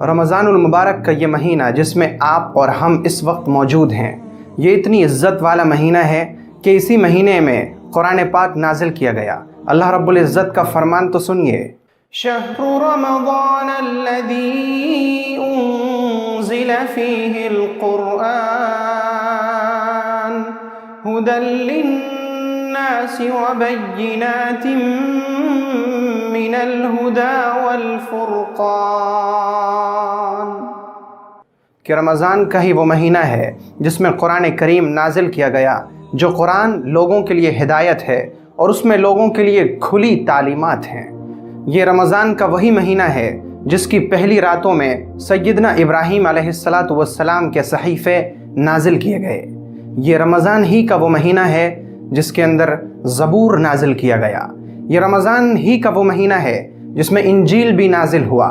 रमज़ानुल मुबारक का ये महीना जिसमें आप और हम इस वक्त मौजूद हैं, ये इतनी इज़्ज़त वाला महीना है कि इसी महीने में कुरान पाक नाजिल किया गया। अल्लाह रब्बुल इज़्ज़त का फरमान तो सुनिए, शहरु रमज़ानल्लज़ी उन्ज़िल फ़ीहिल क़ुरआन हुदल लिन्नासि व बय्यिनातिन मिनल हुदा वल फ़ुरक़ान। कि रमज़ान का ही वो महीना है जिसमें कुरान करीम नाजिल किया गया, जो कुरान लोगों के लिए हिदायत है और उसमें लोगों के लिए खुली तालीमात हैं। ये रमज़ान का वही महीना है जिसकी पहली रातों में सैयदना इब्राहीम अलैहिस्सलातु वस्सलाम के सहीफ़े नाजिल किए गए। ये रमज़ान ही का वो महीना है जिसके अंदर ज़बूर नाजिल किया गया। ये रमज़ान ही का वो महीना है जिसमें इंजील भी नाजिल हुआ।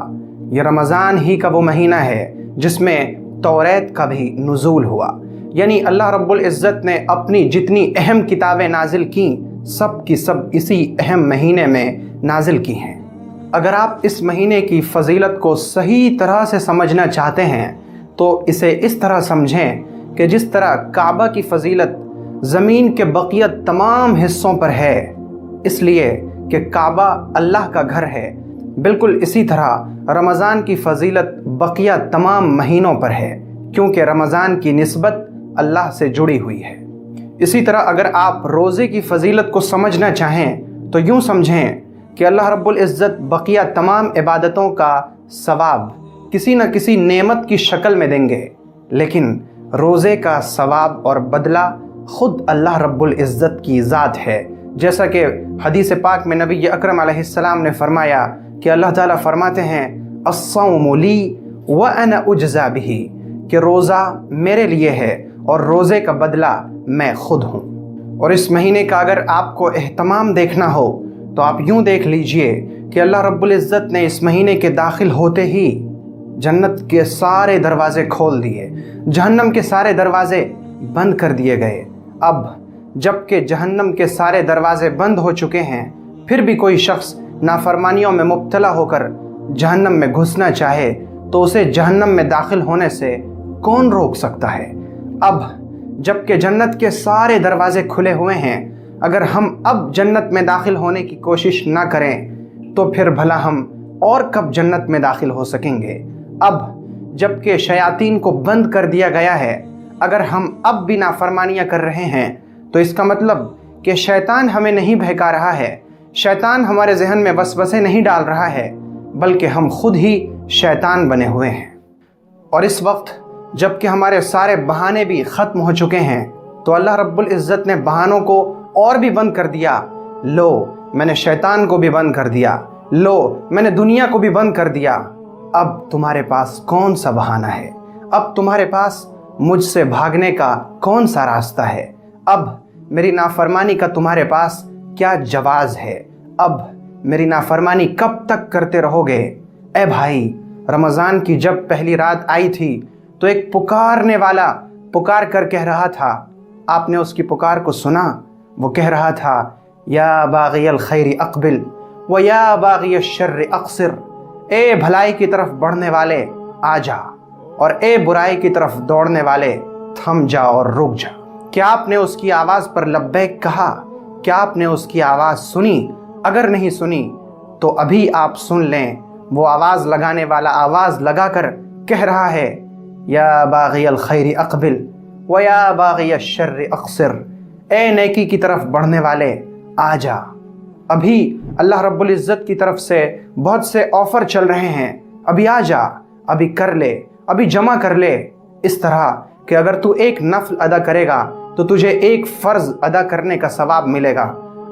ये रमज़ान ही का वो महीना है जिसमें तौरात का भी नुज़ूल हुआ। यानी अल्लाह रब्बुल इज़्ज़त ने अपनी जितनी अहम किताबें नाजिल की, सब की सब इसी अहम महीने में नाजिल की हैं। अगर आप इस महीने की फ़जीलत को सही तरह से समझना चाहते हैं तो इसे इस तरह समझें कि जिस तरह काबा की फ़जीलत ज़मीन के बकिया तमाम हिस्सों पर है, इसलिए कि काबा अल्लाह का घर है, बिल्कुल इसी तरह रमज़ान की फ़जीलत बकिया तमाम महीनों पर है, क्योंकि रमज़ान की निस्बत अल्लाह से जुड़ी हुई है। इसी तरह अगर आप रोज़े की फ़जीलत को समझना चाहें तो यूँ समझें कि अल्लाह रब्बुल इज़्ज़त बकिया तमाम इबादतों का सवाब किसी न किसी नेमत की शक्ल में देंगे, लेकिन रोज़े का सवाब और बदला ख़ुद अल्लाह रब्बुल इज़्ज़त की ज़ात है। जैसा कि हदीस पाक में नबी अकरम अलैहिस्सलाम ने फरमाया कि अल्लाह ताला फरमाते हैं, अस्सौमु ली व अना उज्ज़ा बिही, कि रोज़ा मेरे लिए है और रोज़े का बदला मैं ख़ुद हूँ। और इस महीने का अगर आपको एहतमाम देखना हो तो आप यूँ देख लीजिए कि अल्लाह रब्बुल इज़्ज़त ने इस महीने के दाखिल होते ही जन्नत के सारे दरवाज़े खोल दिए, जहन्नम के सारे दरवाज़े बंद कर दिए गए। अब जबकि जहन्नम के सारे दरवाज़े बंद हो चुके हैं, फिर भी कोई शख्स नाफरमानियों में मुब्तला होकर जहन्नम में घुसना चाहे तो उसे जहन्नम में दाखिल होने से कौन रोक सकता है। अब जबकि जन्नत के सारे दरवाज़े खुले हुए हैं, अगर हम अब जन्नत में दाखिल होने की कोशिश ना करें तो फिर भला हम और कब जन्नत में दाखिल हो सकेंगे। अब जबकि शयातीन को बंद कर दिया गया है, अगर हम अब भी नाफरमानियाँ कर रहे हैं तो इसका मतलब कि शैतान हमें नहीं बहका रहा है, शैतान हमारे जहन में वसवसे नहीं डाल रहा है, बल्कि हम खुद ही शैतान बने हुए हैं। और इस वक्त जबकि हमारे सारे बहाने भी ख़त्म हो चुके हैं तो अल्लाह रब्बुल इज़्ज़त ने बहानों को और भी बंद कर दिया। लो, मैंने शैतान को भी बंद कर दिया, लो, मैंने दुनिया को भी बंद कर दिया। अब तुम्हारे पास कौन सा बहाना है? अब तुम्हारे पास मुझसे भागने का कौन सा रास्ता है? अब मेरी नाफरमानी का तुम्हारे पास क्या जवाज़ है? अब मेरी नाफरमानी कब तक करते रहोगे? ए भाई, रमज़ान की जब पहली रात आई थी तो एक पुकारने वाला पुकार कर कह रहा था, आपने उसकी पुकार को सुना? वो कह रहा था, या बाग़ियल खैरि अक़बिल व या बाग़ियश शर्रि अक़सिर, ए भलाई की तरफ बढ़ने वाले आ जा और ए बुराई की तरफ दौड़ने वाले थम जा और रुक जा। क्या आपने उसकी आवाज़ पर लब्बैक कहा? क्या आपने उसकी आवाज़ सुनी? अगर नहीं सुनी तो अभी आप सुन लें, वो आवाज़ लगाने वाला आवाज़ लगाकर कह रहा है, या बाग़ियल खैरि अक़बिल व या बाग़ियश शर्रि अक़सिर, ए नेकी की तरफ बढ़ने वाले आ जा। अभी अल्लाह रब्बुल इज़्ज़त की तरफ से बहुत से ऑफ़र चल रहे हैं, अभी आ जा, अभी कर ले, अभी जमा कर ले। इस तरह कि अगर तू एक नफ़ल अदा करेगा तो तुझे एक फ़र्ज़ अदा करने का सवाब मिलेगा,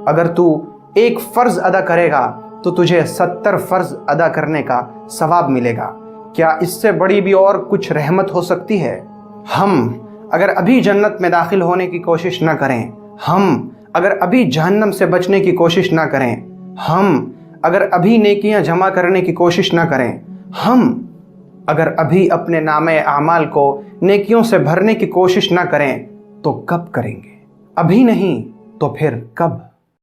अगर तू एक फ़र्ज़ अदा करेगा तो तुझे 70 फ़र्ज़ अदा करने का सवाब मिलेगा। क्या इससे बड़ी भी और कुछ रहमत हो सकती है? हम अगर अभी जन्नत में दाखिल होने की कोशिश ना करें, हम अगर अभी जहन्नम से बचने की कोशिश ना करें, हम अगर अभी नेकियां जमा करने की कोशिश ना करें, हम अगर अभी अपने नामे आमाल को नेकियों से भरने की कोशिश ना करें तो कब करेंगे? अभी नहीं तो फिर कब?